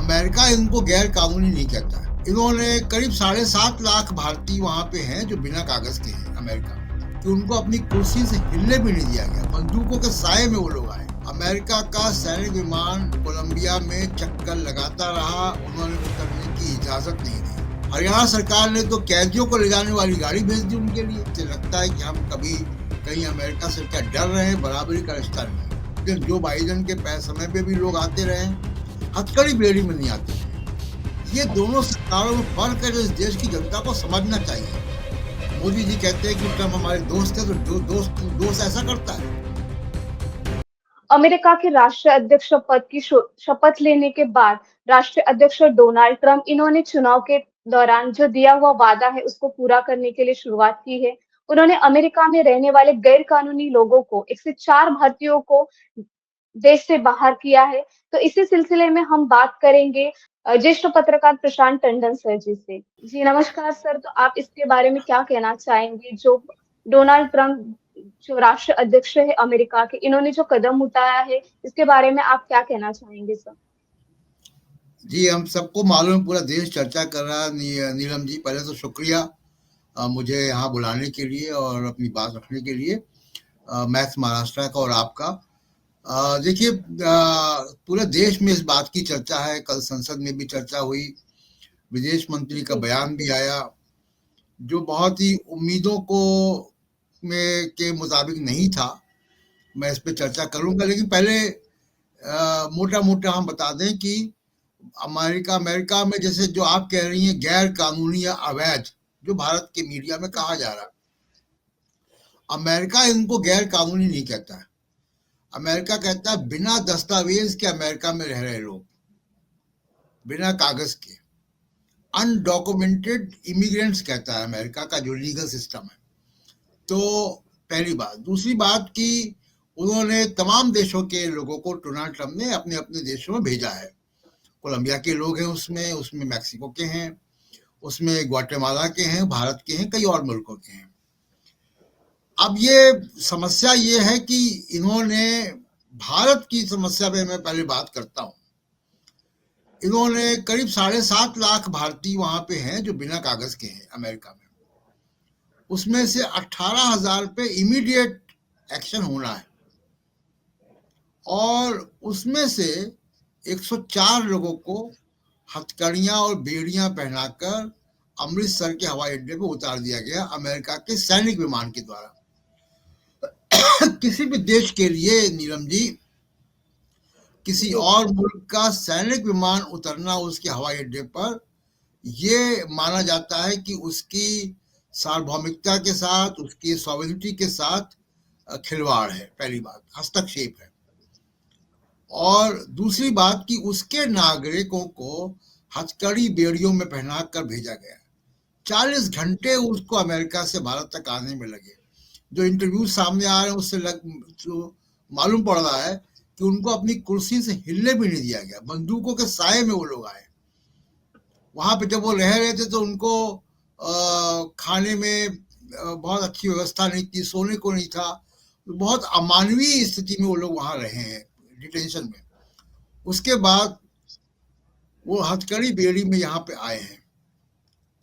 America इनको गैर कानूनी नहीं कहता है। इन्होंने करीब 7.5 लाख भारतीय वहां पे हैं जो बिना कागज के हैं अमेरिका में, कि उनको अपनी कुर्सी से हिलने भी नहीं दिया गया। बंदूकों के साए में वो लोग आए। अमेरिका का सैनिक विमान कोलंबिया में चक्कर लगाता रहा, उन्होंने उतरने की इजाजत नहीं दी। हरियाणा सरकार ने तो कैदियों को ले जाने वाली गाड़ी भेज दी उनके लिए। मुझे लगता है कि हम कभी कहीं अमेरिका से क्या डर रहे हैं, बराबरी का रिश्ता नहीं। लेकिन जो बाइडेन के समय पे भी लोग आते रहे, हथकड़ी बेड़ी में नहीं आते। ये दोनों सरकारों में फर्क है जो इस देश की जनता को समझना चाहिए। मोदी जी कहते हैं कि ट्रम्प हमारे दोस्त है, तो जो दोस्त ऐसा करता है। अमेरिका के राष्ट्रीय अध्यक्ष पद की शपथ लेने के बाद राष्ट्रीय अध्यक्ष डोनाल्ड ट्रंप इन्होंने चुनाव के दौरान जो दिया हुआ वादा है उसको पूरा करने के लिए शुरुआत की है। उन्होंने अमेरिका में रहने वाले गैर कानूनी लोगों को 104 भारतीयों को देश से बाहर किया है। तो इसी सिलसिले में हम बात करेंगे ज्येष्ठ पत्रकार प्रशांत टंडन सर जी से। जी नमस्कार सर, तो आप इसके बारे में क्या कहना चाहेंगे? जो डोनाल्ड ट्रंप जो राष्ट्रीय अध्यक्ष है अमेरिका के, इन्होंने जो कदम उठाया है इसके बारे में आप क्या कहना चाहेंगे सर? जी, हम सबको मालूम है, पूरा देश चर्चा कर रहा है। नीलम जी, पहले तो शुक्रिया मुझे यहाँ बुलाने के लिए और अपनी बात रखने के लिए, मैक्स महाराष्ट्र का और आपका। देखिए, पूरे देश में इस बात की चर्चा है। कल संसद में भी चर्चा हुई, विदेश मंत्री का जी बयान भी आया, जो बहुत ही उम्मीदों को में के मुताबिक नहीं था। मैं इस पे चर्चा करूंगा, लेकिन पहले मोटा मोटा हम बता दें कि अमेरिका में जैसे जो आप कह रही हैं गैर कानूनी या अवैध, जो भारत के मीडिया में कहा जा रहा है, अमेरिका इनको गैर कानूनी नहीं कहता है। अमेरिका कहता है बिना दस्तावेज के अमेरिका में रह रहे लोग, बिना कागज के, अनडॉक्यूमेंटेड इमिग्रेंट्स कहता है अमेरिका का जो लीगल सिस्टम है। तो पहली बात। दूसरी बात कि उन्होंने तमाम देशों के लोगों को, डोनाल्ड ट्रंप ने अपने अपने देशों में भेजा है। कोलंबिया के लोग हैं उसमें, उसमें मैक्सिको के हैं, उसमें ग्वाटेमाला के हैं, भारत के हैं, कई और मुल्कों के हैं। अब ये समस्या ये है कि इन्होंने, भारत की समस्या पे मैं पहले बात करता हूँ। इन्होंने करीब 7.5 लाख भारतीय वहां पे हैं जो बिना कागज के हैं अमेरिका में। उसमें से 18,000 पे इमीडिएट एक्शन होना है, और उसमें से 104 लोगों को हथकड़ियां और बेड़ियां पहनाकर अमृतसर के हवाई अड्डे पर उतार दिया गया अमेरिका के सैनिक विमान के द्वारा। किसी भी देश के लिए, नीलम जी, किसी जी और मुल्क का सैनिक विमान उतरना उसके हवाई अड्डे पर, ये माना जाता है कि उसकी सार्वभौमिकता के साथ, उसकी सॉवरेनिटी के साथ खिलवाड़ है। पहली बात, हस्तक्षेप है। और दूसरी बात कि उसके नागरिकों को हथकड़ी बेड़ियों में पहनाकर भेजा गया। 40 घंटे उसको अमेरिका से भारत तक आने में लगे। जो इंटरव्यू सामने आ रहे हैं उससे जो मालूम पड़ रहा है कि उनको अपनी कुर्सी से हिलने भी नहीं दिया गया। बंदूकों के साए में वो लोग आए। वहां पे जब वो रह रहे थे तो उनको खाने में बहुत अच्छी व्यवस्था नहीं थी, सोने को नहीं था। बहुत अमानवीय स्थिति में वो लोग वहां रहे हैं, डिटेंशन में। उसके बाद वो हथकड़ी बेड़ी में यहाँ पे आए हैं।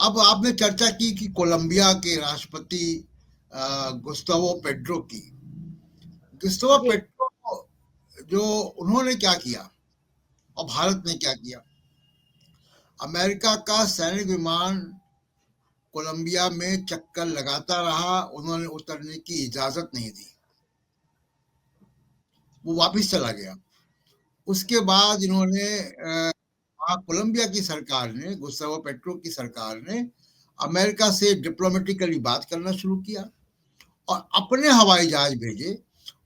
अब आपने चर्चा की कि कोलंबिया के राष्ट्रपति गुस्तावो पेट्रो की। गुस्तावो जी पेट्रो, जो उन्होंने क्या किया और भारत ने क्या किया। अमेरिका का सैनिक विमान कोलंबिया में चक्कर लगाता रहा, उन्होंने उतरने की इजाजत नहीं दी, वो वापस चला गया। उसके बाद इन्होंने कोलंबिया की सरकार ने, गुस्तावो पेट्रो की सरकार ने अमेरिका से डिप्लोमेटिकली बात करना शुरू किया और अपने हवाई जहाज भेजे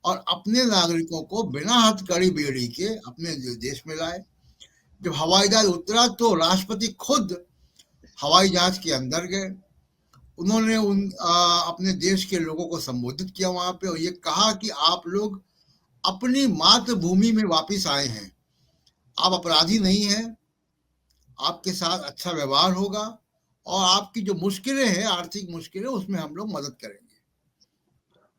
और अपने नागरिकों को बिना हथकड़ी बेड़ी के अपने देश में लाए। जब हवाई जहाज उतरा तो राष्ट्रपति खुद हवाई जहाज के अंदर गए। उन्होंने अपने देश के लोगों को संबोधित किया वहां पे, और ये कहा कि आप लोग अपनी मातृभूमि में वापस आए हैं, आप अपराधी नहीं हैं, आपके साथ अच्छा व्यवहार होगा, और आपकी जो मुश्किलें हैं, आर्थिक मुश्किलें, उसमें हम लोग मदद करेंगे।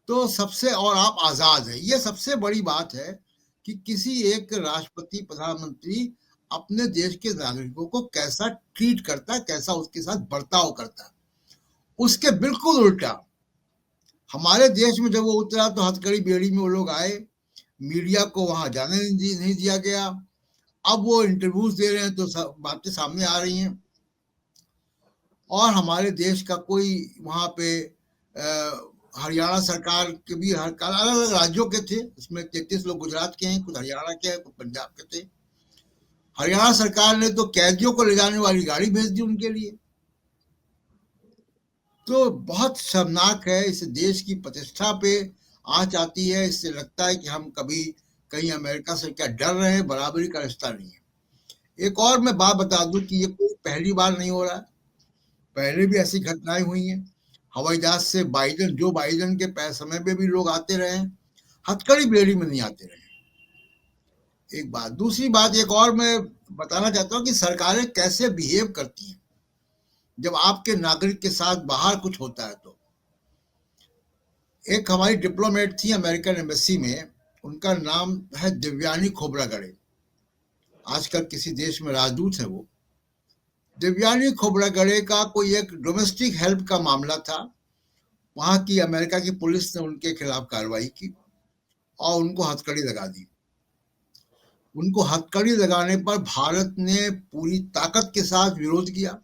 तो सबसे, और आप आजाद हैं। ये सबसे बड़ी बात है कि किसी एक राष्ट्रपति, प्रधानमंत्री अपने देश के नागरिकों को कैसा ट्रीट करता है, कैसा उसके साथ बर्ताव करता है। उसके बिल्कुल उल्टा हमारे देश में जब वो उतरा तो हथकड़ी बेड़ी में वो लोग आए, मीडिया को वहां जाने नहीं दिया गया। अब वो इंटरव्यूज दे रहे हैं तो बातें सामने आ रही हैं, और हमारे देश का कोई वहां पे हरियाणा सरकार के भी अलग अलग राज्यों के थे, उसमें 33 लोग गुजरात के हैं, कुछ हरियाणा के हैं, कुछ पंजाब के थे। हरियाणा सरकार ने तो कैदियों को ले जाने वाली गाड़ी भेज दी उनके लिए। तो बहुत शर्मनाक है, इस देश की प्रतिष्ठा पे आंच आती है। इससे लगता है कि हम कभी कहीं अमेरिका से क्या डर रहे हैं, बराबरी का रिश्ता नहीं है। एक और मैं बात बता दूं कि ये कोई पहली बार नहीं हो रहा है, पहले भी ऐसी घटनाएं हुई हैं। हवाई जहाज से जो बाइडेन के समय में भी लोग आते रहे, हथकड़ी बेड़ी में नहीं आते रहे। एक बात, दूसरी बात एक और मैं बताना चाहता हूँ कि सरकारें कैसे बिहेव करती हैं जब आपके नागरिक के साथ बाहर कुछ होता है। तो एक हमारी डिप्लोमेट थी अमेरिकन एम्बेसी में, उनका नाम है दिव्यानी खोबरागड़े, आजकल किसी देश में राजदूत है वो। दिव्यानी खोबरागड़े का कोई एक डोमेस्टिक हेल्प का मामला था, वहां की अमेरिका की पुलिस ने उनके खिलाफ कार्रवाई की और उनको हथकड़ी लगा दी। उनको हथकड़ी लगाने पर भारत ने पूरी ताकत के साथ विरोध किया,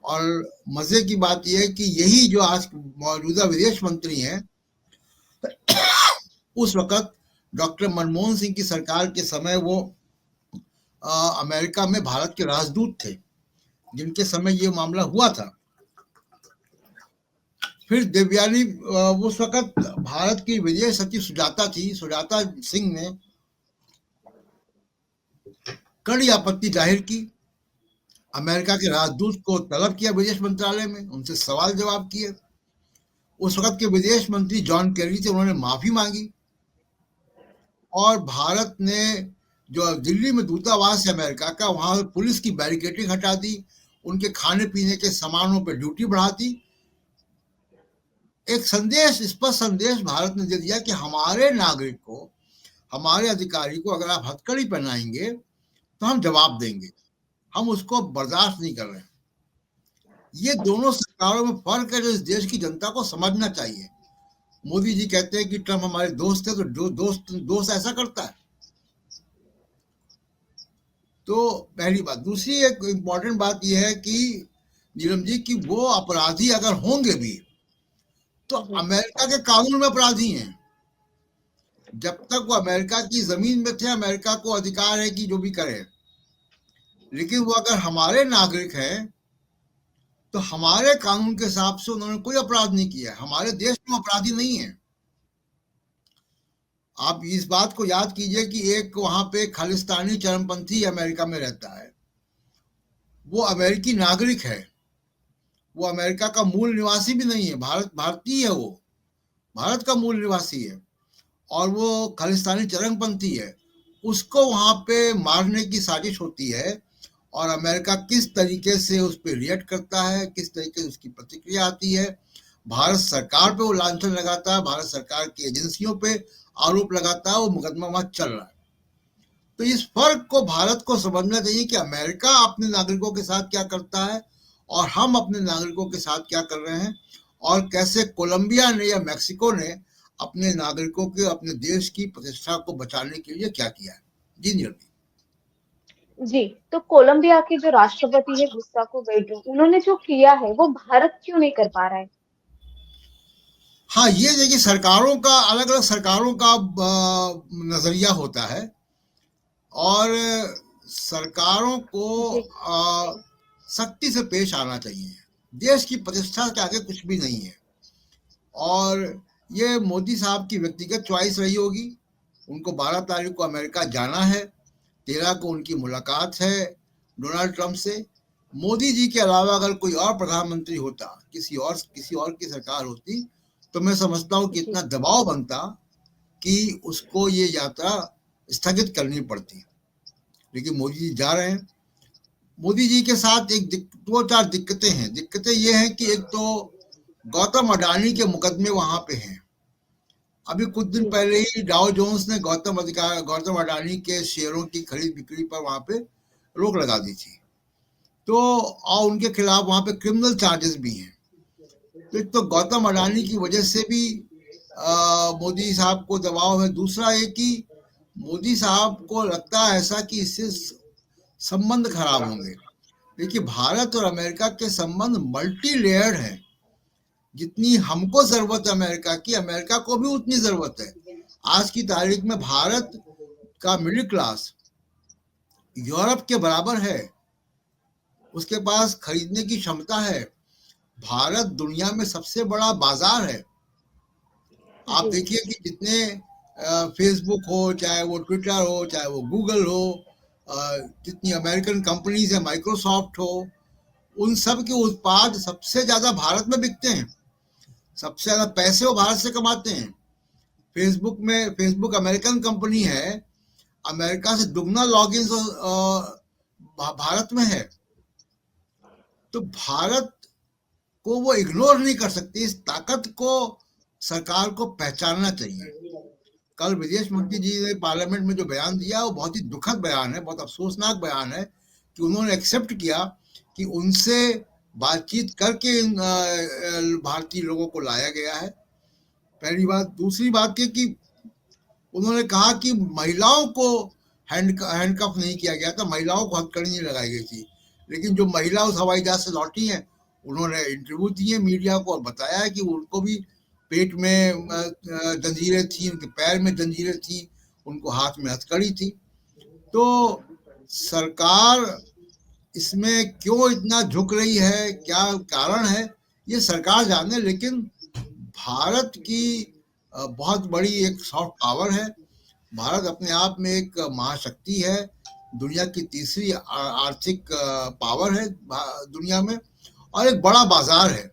और मजे की बात यह है कि यही जो आज मौजूदा विदेश मंत्री हैं, उस वक्त डॉक्टर मनमोहन सिंह की सरकार के समय वो अमेरिका में भारत के राजदूत थे, जिनके समय ये मामला हुआ था। फिर देवयानी उस वक्त भारत की विदेश सचिव सुजाता सिंह ने कड़ी आपत्ति जाहिर की। अमेरिका के राजदूत को तलब किया विदेश मंत्रालय में, उनसे सवाल जवाब किए। उस वक्त के विदेश मंत्री जॉन केरी थे, उन्होंने माफी मांगी, और भारत ने जो दिल्ली में दूतावास है अमेरिका का, वहां पुलिस की बैरिकेडिंग हटा दी, उनके खाने पीने के सामानों पर ड्यूटी बढ़ा दी। एक स्पष्ट संदेश भारत ने दे दिया कि हमारे नागरिक को, हमारे अधिकारी को अगर आप हथकड़ी पहनाएंगे तो हम जवाब देंगे, हम उसको बर्दाश्त नहीं कर रहे। ये दोनों सरकारों में फर्क है जो इस देश की जनता को समझना चाहिए। मोदी जी कहते हैं कि ट्रम्प हमारे दोस्त है, तो जो दोस्त ऐसा करता है। तो पहली बात। दूसरी एक इम्पोर्टेंट बात यह है कि नीलम जी की वो अपराधी अगर होंगे भी तो अमेरिका के कानून में अपराधी हैं। जब तक वो अमेरिका की जमीन में थे, अमेरिका को अधिकार है कि जो भी करे, लेकिन वो अगर हमारे नागरिक हैं तो हमारे कानून के हिसाब से उन्होंने कोई अपराध नहीं किया है, हमारे देश में अपराधी नहीं है। आप इस बात को याद कीजिए कि एक वहां पे खालिस्तानी चरमपंथी अमेरिका में रहता है, वो अमेरिकी नागरिक है, वो अमेरिका का मूल निवासी भी नहीं है, भारतीय है, वो भारत का मूल निवासी है, और वो खालिस्तानी चरमपंथी है। उसको वहां पे मारने की साजिश होती है, और अमेरिका किस तरीके से उस पर रिएक्ट करता है, किस तरीके से उसकी प्रतिक्रिया आती है, भारत सरकार पे वो लांछन लगाता है, भारत सरकार की एजेंसियों पे आरोप लगाता है, वो मुकदमा वहां चल रहा है। तो इस फर्क को भारत को समझना चाहिए कि अमेरिका अपने नागरिकों के साथ क्या करता है और हम अपने नागरिकों के साथ क्या कर रहे हैं, और कैसे कोलंबिया ने या मेक्सिको ने अपने नागरिकों के, अपने देश की प्रतिष्ठा को बचाने के लिए क्या किया है। जी नीरज जी, तो कोलंबिया के जो राष्ट्रपति है गुस्ताको पेट्रो, उन्होंने जो किया है वो भारत क्यों नहीं कर पा रहा है? हाँ, ये देखिए, सरकारों का अलग अलग सरकारों का नजरिया होता है, और सरकारों को जी, सख्ती से पेश आना चाहिए। देश की प्रतिष्ठा के आगे कुछ भी नहीं है, और ये मोदी साहब की व्यक्तिगत चॉइस रही होगी। उनको 12 तारीख को अमेरिका जाना है, 13 को उनकी मुलाकात है डोनाल्ड ट्रंप से। मोदी जी के अलावा अगर कोई और प्रधानमंत्री होता, किसी और की सरकार होती, तो मैं समझता हूँ कि इतना जी, दबाव बनता कि उसको ये यात्रा स्थगित करनी पड़ती। लेकिन मोदी जी जा रहे हैं। मोदी जी के साथ दो चार दिक्कतें हैं। दिक्कतें ये हैं कि एक तो गौतम अडानी के मुकदमे वहां पे हैं, अभी कुछ दिन जी, पहले ही डाउ जोन्स ने गौतम अडानी के शेयरों की खरीद बिक्री पर वहां पे रोक लगा दी थी। तो और उनके खिलाफ वहां पे क्रिमिनल चार्जेस भी हैं। तो एक तो गौतम अडानी की वजह से भी मोदी साहब को दबाव है। दूसरा ये कि मोदी साहब को लगता है ऐसा कि इससे संबंध खराब होंगे। देखिए, भारत और अमेरिका के संबंध मल्टी लेयर्ड है। जितनी हमको जरूरत है अमेरिका की, अमेरिका को भी उतनी जरूरत है। आज की तारीख में भारत का मिडिल क्लास यूरोप के बराबर है, उसके पास खरीदने की क्षमता है। भारत दुनिया में सबसे बड़ा बाजार है। आप जी, देखिए कि जितने फेसबुक हो, चाहे वो ट्विटर हो, चाहे वो गूगल हो, जितनी अमेरिकन कंपनीज है, माइक्रोसॉफ्ट हो, उन सब के उत्पाद सबसे ज्यादा भारत में बिकते हैं। सबसे ज्यादा पैसे वो भारत से कमाते हैं। फेसबुक अमेरिकन कंपनी है, अमेरिका से दुगना लॉगिन भारत में है। तो भारत को वो इग्नोर नहीं कर सकती। इस ताकत को सरकार को पहचानना चाहिए। कल विदेश मंत्री जी ने पार्लियामेंट में जो बयान दिया वो बहुत ही दुखद बयान है, बहुत अफसोसनाक बयान है कि उन्होंने एक्सेप्ट किया कि उनसे बातचीत करके इन भारतीय लोगों को लाया गया है। पहली बात। दूसरी बात ये कि उन्होंने कहा कि महिलाओं को हैंडकफ नहीं किया गया था, महिलाओं को हथकड़ी नहीं लगाई गई थी। लेकिन जो महिला उस हवाई जहाज से लौटी हैं, उन्होंने इंटरव्यू दिए मीडिया को और बताया है कि उनको भी पेट में जंजीरें थी, उनके पैर में जंजीरें थी, उनको हाथ में हथकड़ी थी। तो सरकार इसमें क्यों इतना झुक रही है, क्या कारण है, ये सरकार जाने। लेकिन भारत की बहुत बड़ी एक सॉफ्ट पावर है। भारत अपने आप में एक महाशक्ति है, दुनिया की तीसरी आर्थिक पावर है दुनिया में, और एक बड़ा बाजार है।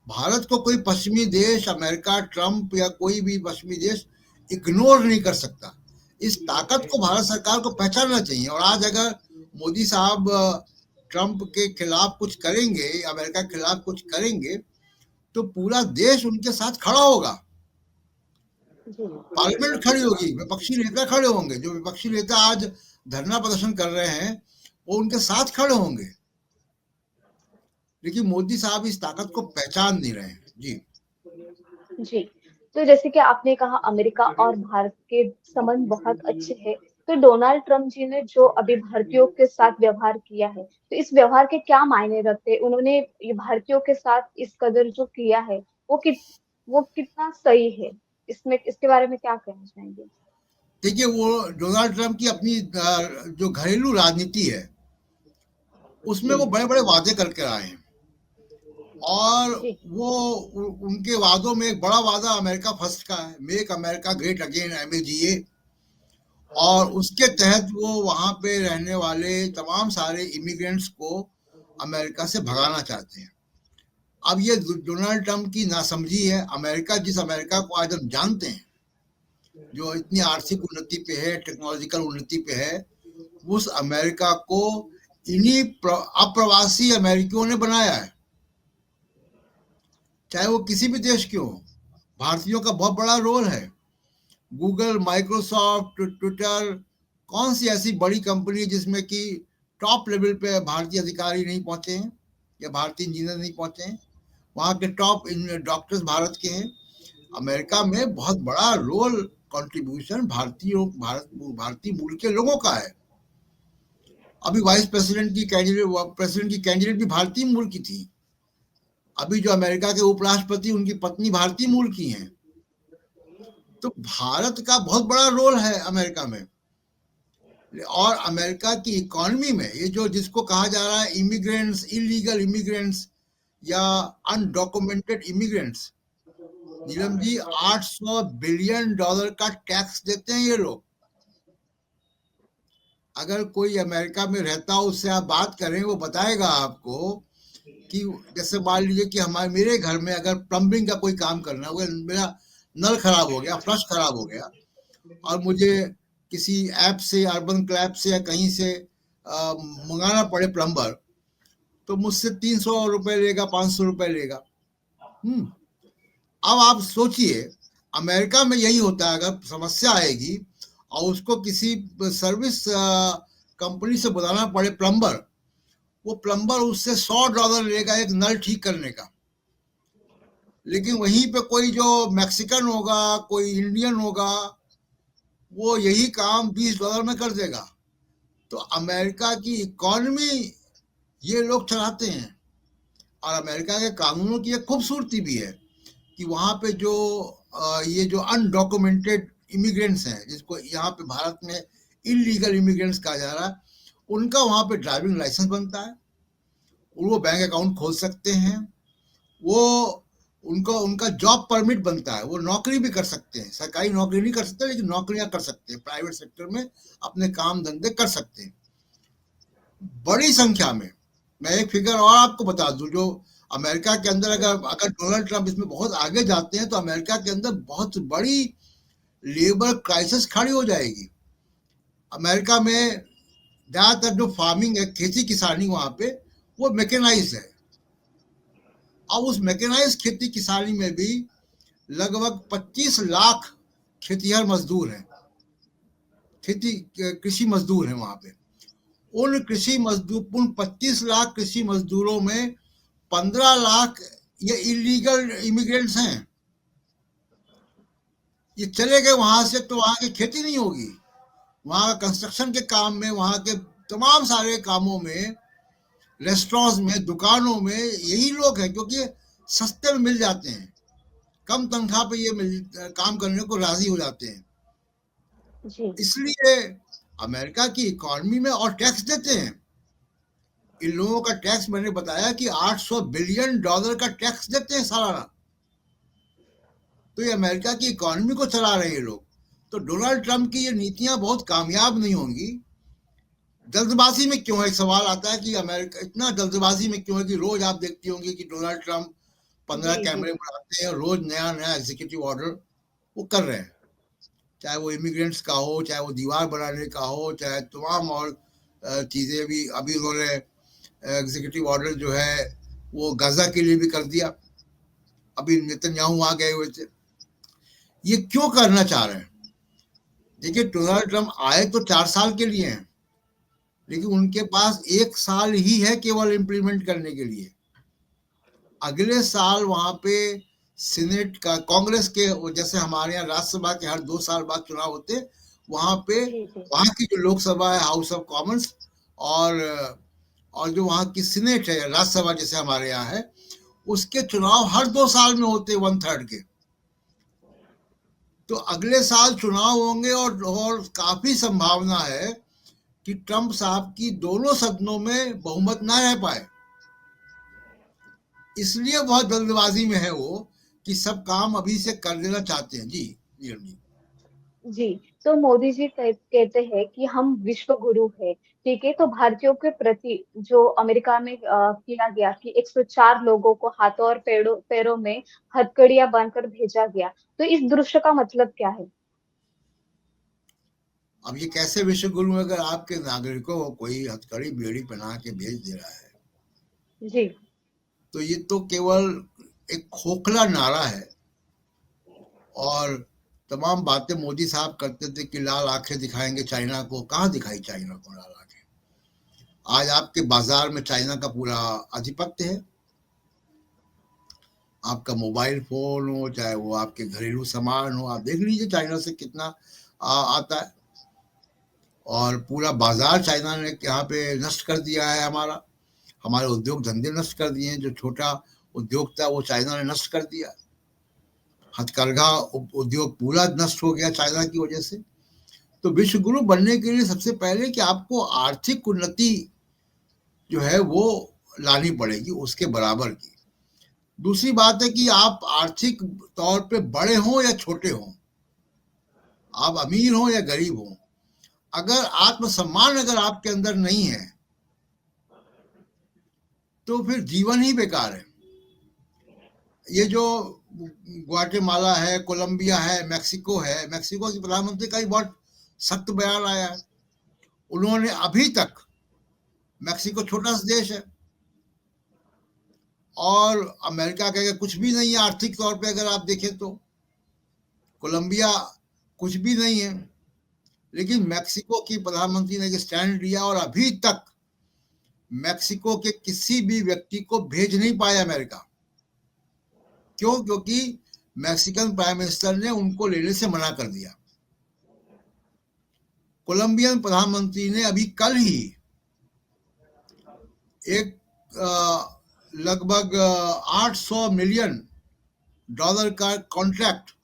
भारत को कोई पश्चिमी देश, अमेरिका, ट्रंप या कोई भी पश्चिमी देश इग्नोर नहीं कर सकता। इस ताकत को भारत सरकार को पहचानना चाहिए। और आज अगर मोदी साहब ट्रंप के खिलाफ कुछ करेंगे, अमेरिका के खिलाफ कुछ करेंगे, तो पूरा देश उनके साथ खड़ा होगा। पार्लियामेंट खड़ी होगी, विपक्षी नेता खड़े होंगे। जो विपक्षी नेता आज धरना प्रदर्शन कर रहे हैं, वो उनके साथ खड़े होंगे। लेकिन मोदी साहब इस ताकत को पहचान नहीं रहे हैं। जी जी। तो जैसे कि आपने कहा अमेरिका और भारत के संबंध बहुत अच्छे हैं। तो डोनाल्ड ट्रम्प जी ने जो अभी भारतीयों के साथ व्यवहार किया है, तो इस व्यवहार के क्या मायने रखते हैं? उन्होंने ये भारतीयों के साथ इस कदर जो किया है, वो कितना सही है? इसमें इसके बारे में क्या कहना चाहेंगे? देखिए, वो डोनाल्ड ट्रंप की अपनी जो घरेलू राजनीति है, उसमें जी, वो बड़े बड़े वादे करके आए हैं। और जी, वो उनके वादों में एक बड़ा वादा अमेरिका फर्स्ट का है, make America great again, MAGA। और उसके तहत वो वहां पे रहने वाले तमाम सारे इमिग्रेंट्स को अमेरिका से भगाना चाहते हैं। अब ये डोनाल्ड ट्रंप की नासमझी है। अमेरिका, जिस अमेरिका को आज हम जानते हैं, जो इतनी आर्थिक उन्नति पे है, टेक्नोलॉजिकल उन्नति पे है, उस अमेरिका को इन्हीं अप्रवासी अमेरिकियों ने बनाया है, चाहे वो किसी भी देश के हो। भारतीयों का बहुत बड़ा रोल है। गूगल, माइक्रोसॉफ्ट, ट्विटर, कौन सी ऐसी बड़ी कंपनी जिसमें कि टॉप लेवल पे भारतीय अधिकारी नहीं पहुंचे हैं या भारतीय इंजीनियर नहीं पहुंचे हैं? वहां के टॉप डॉक्टर्स भारत के हैं। अमेरिका में बहुत बड़ा रोल, कंट्रीब्यूशन भारतीय मूल के लोगों का है। अभी प्रेसिडेंट की कैंडिडेट भी भारतीय मूल की थी। अभी जो अमेरिका के उपराष्ट्रपति, उनकी पत्नी भारतीय मूल की हैं। तो भारत का बहुत बड़ा रोल है अमेरिका में। और अमेरिका की इकोनॉमी में ये जो जिसको कहा जा रहा है इमिग्रेंट्स, इलीगल इमिग्रेंट्स या undocumented immigrants, Neelam ji, $800 billion का टैक्स देते हैं ये लोग। अगर कोई अमेरिका में रहता हो, उससे आप बात करें, वो बताएगा आपको कि जैसे मान लीजिए कि मेरे घर में अगर प्लम्बिंग का कोई काम करना हुआ, मेरा नल खराब हो गया, फ्लश खराब हो गया, और मुझे किसी ऐप से, अर्बन क्लैप से या कहीं से मंगाना पड़े प्लम्बर, तो मुझसे 300 रुपए लेगा, 500 रुपए लेगा। अब आप सोचिए, अमेरिका में यही होता है, अगर समस्या आएगी और उसको किसी सर्विस कंपनी से बुलाना पड़े प्लम्बर, वो प्लम्बर उससे $100 लेगा एक नल ठीक करने का। लेकिन वहीं पे कोई जो मैक्सिकन होगा, कोई इंडियन होगा, वो यही काम $20 में कर देगा। तो अमेरिका की इकोनॉमी ये लोग चलाते हैं। और अमेरिका के कानूनों की एक खूबसूरती भी है कि वहाँ पे जो ये जो अनडॉक्यूमेंटेड इमिग्रेंट्स हैं, जिसको यहाँ पे भारत में इलीगल इमिग्रेंट्स कहा जा रहा है, उनका वहाँ पे ड्राइविंग लाइसेंस बनता है, वो बैंक अकाउंट खोल सकते हैं, वो उनका उनका जॉब परमिट बनता है, वो नौकरी भी कर सकते हैं। सरकारी नौकरी नहीं कर सकते, लेकिन नौकरियां कर सकते हैं, प्राइवेट सेक्टर में अपने काम धंधे कर सकते हैं बड़ी संख्या में। मैं एक फिगर और आपको बता दूं, जो अमेरिका के अंदर अगर अगर डोनाल्ड ट्रंप इसमें बहुत आगे जाते हैं तो अमेरिका के अंदर बहुत बड़ी लेबर क्राइसिस खड़ी हो जाएगी। अमेरिका में ज्यादातर जो फार्मिंग है, खेती किसानी, वहां पे वो मैकेनाइज है। अब उस मैकेनाइज खेती किसानी में भी लगभग 25 लाख खेतिहर मजदूर हैं, खेती कृषि मजदूर हैं वहां पे। उन कृषि मजदूर, उन 25 लाख कृषि मजदूरों में 15 लाख ये इलीगल इमिग्रेंट्स हैं। ये चले गए वहां से तो वहां की खेती नहीं होगी, वहां कंस्ट्रक्शन के काम में, वहां के तमाम सारे कामों में, रेस्टोरेंट्स में, दुकानों में यही लोग हैं, क्योंकि सस्ते में मिल जाते हैं, कम तनख्वाह पे ये काम करने को राजी हो जाते हैं। जी, इसलिए अमेरिका की इकोनॉमी में और टैक्स देते हैं। इन लोगों का टैक्स मैंने बताया कि $800 बिलियन का टैक्स देते हैं सालाना। तो ये अमेरिका की इकोनॉमी को चला रहे हैं लोग। तो डोनाल्ड ट्रंप की ये नीतियां बहुत कामयाब नहीं होंगी। जल्दबाजी में क्यों है, एक सवाल आता है कि अमेरिका इतना जल्दबाजी में क्यों है कि रोज आप देखती होंगी कि डोनाल्ड ट्रंप 15 जी, जी, कैमरे बढ़ाते हैं, रोज नया नया एग्जीक्यूटिव ऑर्डर वो कर रहे हैं, चाहे वो इमिग्रेंट्स का हो, चाहे वो दीवार बनाने का हो, चाहे तमाम और चीजें भी। अभी उन्होंने एग्जीक्यूटिव ऑर्डर जो है वो गाजा के लिए भी कर दिया, अभी नेतन्याहू वहां गए हुए थे। ये क्यों करना चाह रहे हैं? देखिए, डोनाल्ड ट्रंप आए तो 4 साल के लिए हैं, लेकिन उनके पास 1 साल ही है केवल इम्प्लीमेंट करने के लिए। अगले साल वहां पे सीनेट का, कांग्रेस के, जैसे हमारे यहाँ राज्यसभा के हर 2 साल बाद चुनाव होते, वहां पे जी, जी, वहां की जो लोकसभा है, हाउस ऑफ कॉमन्स, और और जो वहां की सीनेट है, राज्यसभा जैसे हमारे यहाँ है, उसके चुनाव हर 2 साल में होते, 1/3 के। तो अगले साल चुनाव होंगे और काफी संभावना है कि ट्रंप साहब की दोनों सदनों में बहुमत ना रह पाए। इसलिए बहुत जल्दबाजी में है वो कि सब काम अभी से कर देना चाहते हैं। जी, जी। जी। तो मोदी जी कहते हैं कि हम विश्व गुरु हैं, ठीक है? तो भारतीयों के प्रति जो अमेरिका में किया गया कि 104 लोगों को हाथों और पैरों में हथकड़ियां बांधकर भेजा गया, तो इस दृश्य का मतलब क्या है? अब ये कैसे विश्व गुरु, अगर आपके नागरिकों को कोई हथकड़ी बेड़ी पहना के भेज दे रहा है, जी, तो ये तो केवल एक खोखला नारा है। और तमाम बातें मोदी साहब करते थे कि लाल आंखें दिखाएंगे चाइना को, कहाँ दिखाई चाइना को लाल आंखें? आज आपके बाजार में चाइना का पूरा आधिपत्य है। आपका मोबाइल फोन हो, चाहे वो आपके घरेलू सामान हो, आप देख लीजिए चाइना से कितना आता है। और पूरा बाजार चाइना ने यहाँ पे नष्ट कर दिया है। हमारे उद्योग धंधे नष्ट कर दिए हैं। जो छोटा उद्योग था वो चाइना ने नष्ट कर दिया। हथकरघा उद्योग पूरा नष्ट हो गया चाइना की वजह से। तो विश्व गुरु बनने के लिए सबसे पहले कि आपको आर्थिक उन्नति जो है वो लानी पड़ेगी, उसके बराबर की। दूसरी बात है कि आप आर्थिक तौर पे बड़े हों या छोटे हों, आप अमीर हों या गरीब हों, अगर आत्मसम्मान अगर आपके अंदर नहीं है तो फिर जीवन ही बेकार है। ये जो ग्वाटेमाला है, कोलंबिया है, मेक्सिको है, मेक्सिको के प्रधानमंत्री का भी बहुत सख्त बयान आया है। उन्होंने अभी तक, मेक्सिको छोटा सा देश है और अमेरिका का कुछ भी नहीं है आर्थिक तौर पे अगर आप देखें तो। कोलंबिया कुछ भी नहीं है, लेकिन मैक्सिको की प्रधानमंत्री ने एक स्टैंड लिया और अभी तक मैक्सिको के किसी भी व्यक्ति को भेज नहीं पाया अमेरिका। क्यों? क्योंकि मैक्सिकन प्राइम मिनिस्टर ने उनको लेने से मना कर दिया। कोलंबियन प्रधानमंत्री ने अभी कल ही एक लगभग 800 मिलियन डॉलर का कॉन्ट्रैक्ट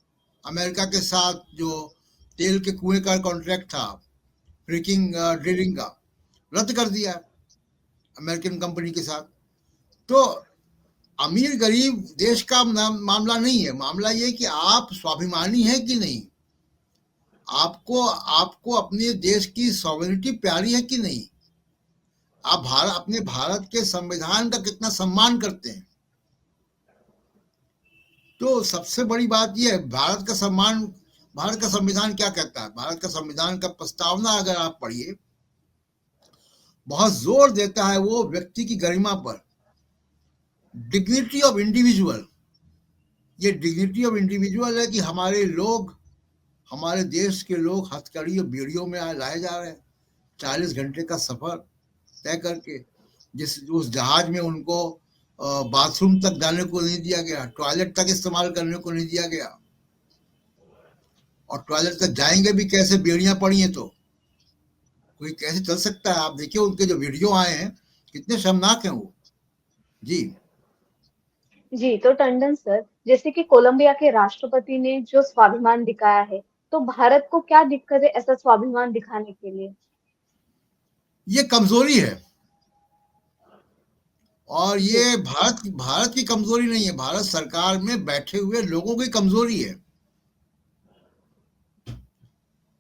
अमेरिका के साथ, जो तेल के कुएं का कॉन्ट्रैक्ट था, फ्रैकिंग ड्रिलिंग का, रद्द कर दिया अमेरिकन कंपनी के साथ। तो अमीर गरीब देश का मामला नहीं है, मामला ये कि आप स्वाभिमानी हैं कि नहीं, आपको अपने देश की सॉवरेनिटी प्यारी है कि नहीं, आप अपने भारत के संविधान का कितना सम्मान करते हैं। तो सबसे बड़ी बात यह है, भारत का संविधान क्या कहता है? भारत का संविधान का प्रस्तावना अगर आप पढ़िए, बहुत जोर देता है वो व्यक्ति की गरिमा पर, डिग्निटी ऑफ इंडिविजुअल। ये डिग्निटी ऑफ इंडिविजुअल है कि हमारे देश के लोग हथकड़ी और बेड़ियों में लाए जा रहे हैं, 40 घंटे का सफर तय करके, उस जहाज में उनको बाथरूम तक जाने को नहीं दिया गया, टॉयलेट तक इस्तेमाल करने को नहीं दिया गया, और टॉयलेट तक जाएंगे भी कैसे? बेड़ियां पड़ी हैं तो कोई कैसे चल सकता है? आप देखिए उनके जो वीडियो आए हैं कितने शर्मनाक हैं वो। जी जी, तो टंडन सर, जैसे कि कोलंबिया के राष्ट्रपति ने जो स्वाभिमान दिखाया है, तो भारत को क्या दिक्कत है ऐसा स्वाभिमान दिखाने के लिए? ये कमजोरी है, और जी, ये भारत की कमजोरी नहीं है, भारत सरकार में बैठे हुए लोगों की कमजोरी है।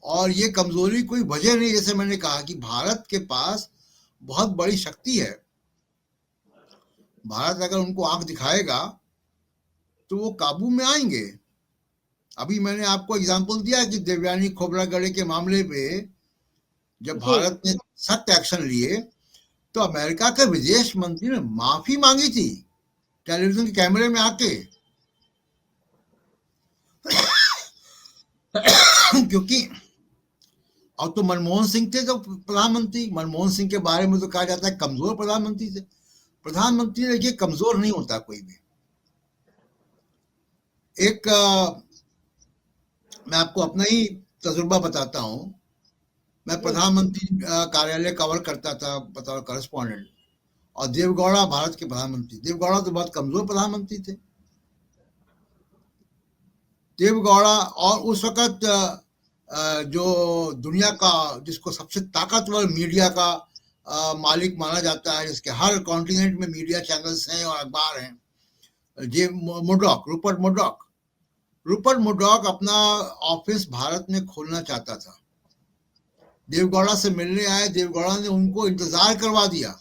और ये कमजोरी कोई वजह नहीं, जैसे मैंने कहा कि भारत के पास बहुत बड़ी शक्ति है। भारत अगर उनको आंख दिखाएगा तो वो काबू में आएंगे। अभी मैंने आपको एग्जांपल दिया कि देवयानी खोबरागड़े के मामले पे जब जी, भारत ने सख्त एक्शन लिए, तो अमेरिका के विदेश मंत्री ने माफी मांगी थी टेलीविजन के कैमरे में आके। क्योंकि और तो मनमोहन सिंह थे जो प्रधानमंत्री, मनमोहन सिंह के बारे में तो कहा जाता है कमजोर प्रधानमंत्री थे। प्रधानमंत्री देखिए कमजोर नहीं होता कोई भी। एक मैं आपको अपना ही तजुर्बा बताता हूँ। मैं जी, प्रधानमंत्री कार्यालय कवर करता था बतौर करस्पॉन्डेंट, और देवगौड़ा भारत के प्रधानमंत्री, देवगौड़ा तो बहुत कमजोर प्रधानमंत्री थे। देवगौड़ा, और उस वक्त जो दुनिया का जिसको सबसे ताकतवर मीडिया का मालिक माना जाता है, जिसके हर कॉन्टिनेंट में मीडिया चैनल्स हैं और अखबार हैं, रूपर्ट मुर्डॉक अपना ऑफिस भारत में खोलना चाहता था। देवगौड़ा से मिलने आए, देवगौड़ा ने उनको इंतजार करवा दिया।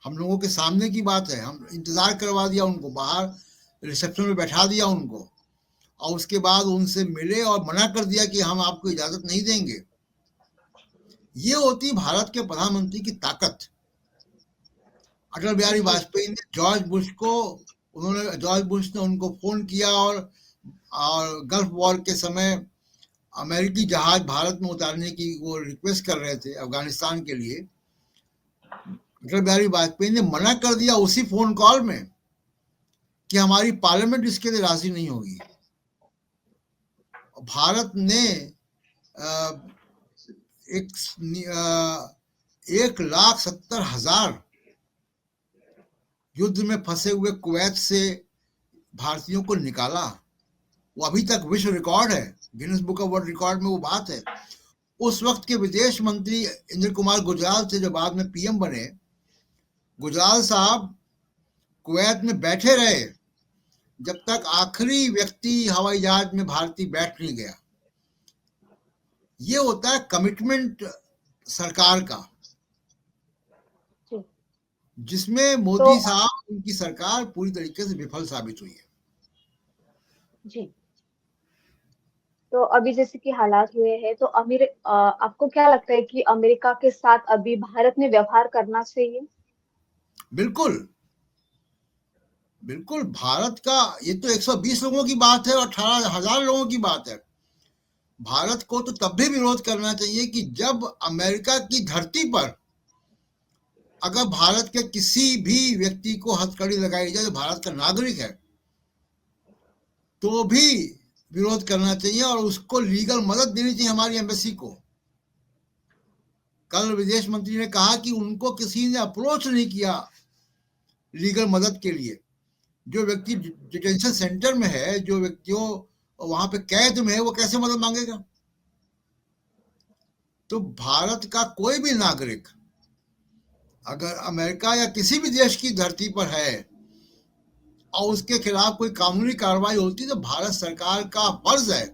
हम लोगों के सामने की बात है, हम इंतजार करवा दिया उनको, बाहर रिसेप्शन में बैठा दिया उनको, और उसके बाद उनसे मिले और मना कर दिया कि हम आपको इजाजत नहीं देंगे। ये होती भारत के प्रधानमंत्री की ताकत। अटल बिहारी जी, वाजपेयी ने जॉर्ज बुश ने उनको फोन किया, और गल्फ वॉर के समय अमेरिकी जहाज भारत में उतारने की वो रिक्वेस्ट कर रहे थे अफगानिस्तान के लिए। अटल बिहारी वाजपेयी ने मना कर दिया उसी फोन कॉल में कि हमारी पार्लियामेंट इसके लिए राजी नहीं होगी। भारत ने एक 1,70,000 युद्ध में फंसे हुए कुवैत से भारतीयों को निकाला। वो अभी तक विश्व रिकॉर्ड है, Guinness book of world record में वो बात है। उस वक्त के विदेश मंत्री इंद्र कुमार गुजराल थे, जो बाद में पीएम बने। गुजराल साहब कुवैत में बैठे रहे जब तक आखिरी व्यक्ति हवाई जहाज में भारतीय बैठ नहीं गया। ये होता है कमिटमेंट सरकार का, जी। जिसमें तो मोदी साहब, उनकी सरकार पूरी तरीके से विफल साबित हुई है। जी, तो अभी जैसे कि हालात हुए हैं, तो आपको क्या लगता है कि अमेरिका के साथ अभी भारत ने व्यवहार करना चाहिए? बिल्कुल, बिल्कुल, भारत का ये तो 120 लोगों की बात है और 18,000 लोगों की बात है। भारत को तो तब भी विरोध करना चाहिए कि जब अमेरिका की धरती पर अगर भारत के किसी भी व्यक्ति को हथकड़ी लगाई जाए जो भारत का नागरिक है, तो भी विरोध करना चाहिए और उसको लीगल मदद देनी चाहिए हमारी एम्बेसी को। कल विदेश मंत्री ने कहा कि उनको किसी ने अप्रोच नहीं किया लीगल मदद के लिए। जो व्यक्ति डिटेंशन सेंटर में है, जो व्यक्तियों वहां पे कैद में है, वो कैसे मदद मांगेगा? तो भारत का कोई भी नागरिक अगर अमेरिका या किसी भी देश की धरती पर है और उसके खिलाफ कोई कानूनी कार्रवाई होती है, तो भारत सरकार का फर्ज है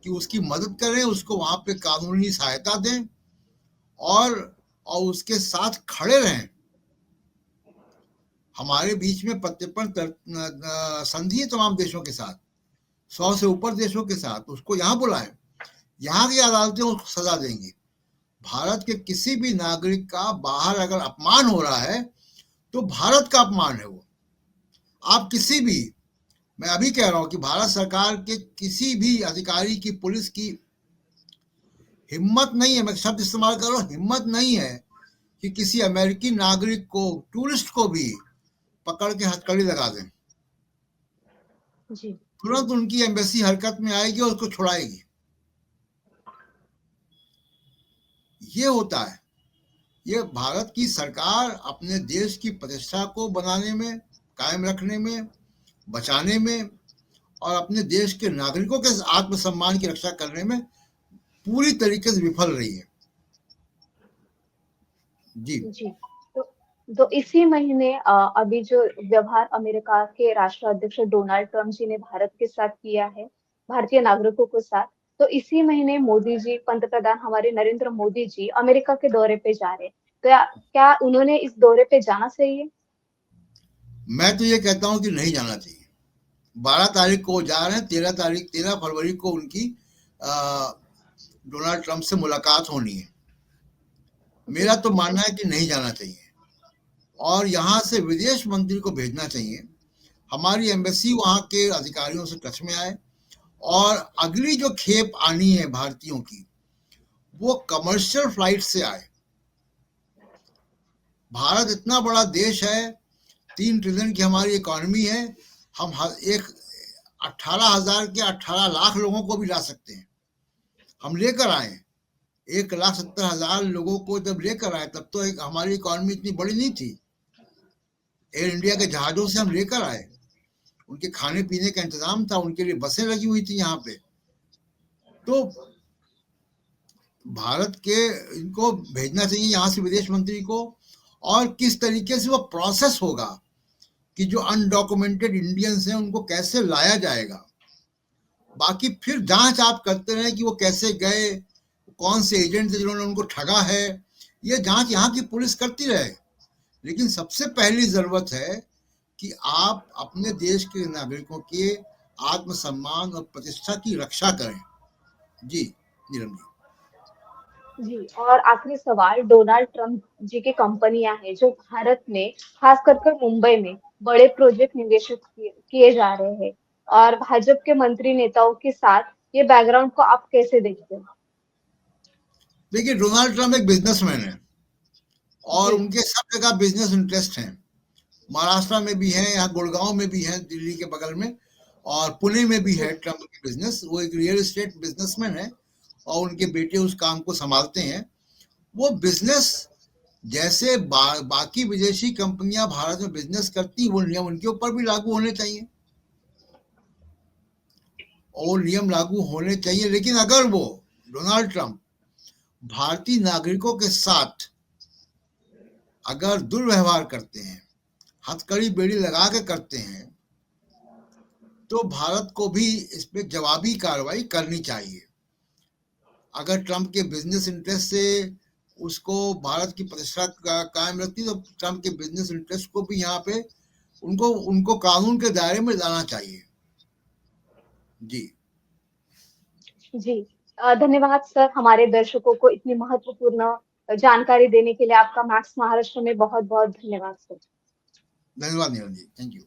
कि उसकी मदद करें, उसको वहां पे कानूनी सहायता दें और उसके साथ खड़े रहें। हमारे बीच में प्रत्यर्पण संधि है तमाम देशों के साथ, 100 से ऊपर देशों के साथ। उसको यहाँ बुलाएं, यहाँ की अदालतें उसको सजा देंगी। भारत के किसी भी नागरिक का बाहर अगर अपमान हो रहा है तो भारत का अपमान है वो। आप किसी भी, मैं अभी कह रहा हूं कि भारत सरकार के किसी भी अधिकारी की, पुलिस की हिम्मत नहीं है, मैं शब्द इस्तेमाल कर रहा हूं, हिम्मत नहीं है कि किसी अमेरिकी नागरिक को, टूरिस्ट को भी पकड़ के हथकड़ी लगा दें। जी तुरंत उनकी एम्बेसी हरकत में आएगी और उसको छुड़ाएगी। ये होता है। ये भारत की सरकार अपने देश की प्रतिष्ठा को बनाने में, कायम रखने में, बचाने में और अपने देश के नागरिकों के आत्मसम्मान की रक्षा करने में पूरी तरीके से विफल रही है। जी जी तो इसी महीने अभी जो व्यवहार अमेरिका के राष्ट्राध्यक्ष डोनाल्ड ट्रम्प जी ने भारत के साथ किया है, भारतीय नागरिकों के साथ, तो इसी महीने मोदी जी, पंतप्रधान हमारे नरेंद्र मोदी जी अमेरिका के दौरे पे जा रहे हैं। तो क्या उन्होंने इस दौरे पे जाना सही है? मैं तो ये कहता हूं कि नहीं जाना चाहिए। 12 तारीख को जा रहे हैं, 13 फरवरी को उनकी डोनाल्ड ट्रंप से मुलाकात होनी है। मेरा तो मानना है कि नहीं जाना चाहिए और यहाँ से विदेश मंत्री को भेजना चाहिए। हमारी एम्बेसी वहाँ के अधिकारियों से टच में आए और अगली जो खेप आनी है भारतीयों की, वो कमर्शियल फ्लाइट से आए। भारत इतना बड़ा देश है, 3 ट्रिलियन की हमारी इकोनॉमी है। हम एक 18,000 के 18 लाख लोगों को भी ला सकते हैं। हम लेकर आए 1,70,000 लोगों को, जब लेकर आए तब तो हमारी इकोनॉमी इतनी बड़ी नहीं थी। एयर इंडिया के जहाजों से हम लेकर आए, उनके खाने पीने का इंतजाम था, उनके लिए बसें लगी हुई थी यहाँ पे। तो भारत के इनको भेजना चाहिए यहाँ से विदेश मंत्री को, और किस तरीके से वो प्रोसेस होगा कि जो अनडॉक्यूमेंटेड इंडियंस हैं उनको कैसे लाया जाएगा। बाकी फिर जांच आप करते रहे कि वो कैसे गए, कौन से एजेंट थे जिन्होंने उनको ठगा है, ये जांच यहाँ की पुलिस करती रहे। लेकिन सबसे पहली जरूरत है कि आप अपने देश के नागरिकों के आत्मसम्मान और प्रतिष्ठा की रक्षा करें। जी नीलम जी। जी और आखिरी सवाल, डोनाल्ड ट्रम्प जी की कंपनियां हैं जो भारत में, खास कर कर मुंबई में बड़े प्रोजेक्ट निवेशित किए जा रहे हैं, और भाजपा के मंत्री नेताओं के साथ ये बैकग्राउंड को आप कैसे देखते हैं? देखिए, डोनाल्ड ट्रम्प एक बिजनेसमैन है और जी उनके सब जगह बिजनेस इंटरेस्ट हैं। महाराष्ट्र में भी है, यहाँ गुड़गांव में भी है, दिल्ली के बगल में, और पुणे में भी जी है ट्रम्प की बिजनेस। वो एक रियल एस्टेट बिजनेसमैन है और उनके बेटे उस काम को संभालते हैं। वो बिजनेस जैसे बाकी विदेशी कंपनियां भारत में बिजनेस करती, वो नियम उनके ऊपर भी लागू होने चाहिए और नियम लागू होने चाहिए। लेकिन अगर वो डोनाल्ड ट्रम्प भारतीय नागरिकों के साथ अगर दुर्व्यवहार करते हैं, हथकड़ी बेड़ी लगा के करते हैं, तो भारत को भी इस पे जवाबी कार्रवाई करनी चाहिए। अगर ट्रम्प के बिजनेस इंटरेस्ट से उसको भारत की प्रतिष्ठा कायम रखती, तो ट्रम्प के बिजनेस इंटरेस्ट को भी यहाँ पे उनको उनको कानून के दायरे में लाना चाहिए। जी जी धन्यवाद सर, हमारे दर्शकों को इतनी महत्वपूर्ण जानकारी देने के लिए आपका मैक्स महाराष्ट्र में बहुत बहुत धन्यवाद सर। धन्यवाद नीरज जी, थैंक यू।